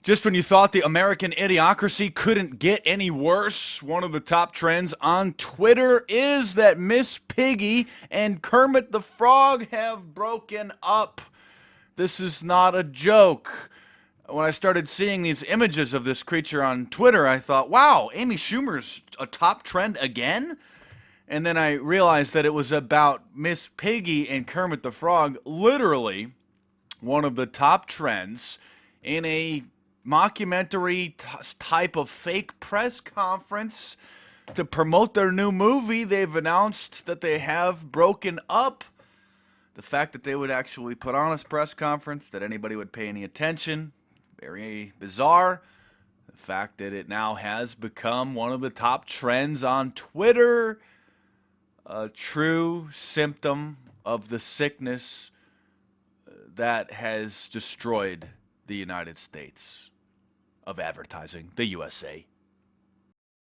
Just when you thought the American idiocracy couldn't get any worse, one of the top trends on Twitter is that Miss Piggy and Kermit the Frog have broken up. This is not a joke. When I started seeing these images of this creature on Twitter, I thought, wow, Amy Schumer's a top trend again? And then I realized that it was about Miss Piggy and Kermit the Frog, literally one of the top trends in a mockumentary type of fake press conference to promote their new movie. They've announced that they have broken up. The fact that they would actually put on a press conference, that anybody would pay any attention, very bizarre. The fact that it now has become one of the top trends on Twitter, a true symptom of the sickness that has destroyed the United States of advertising, the USA.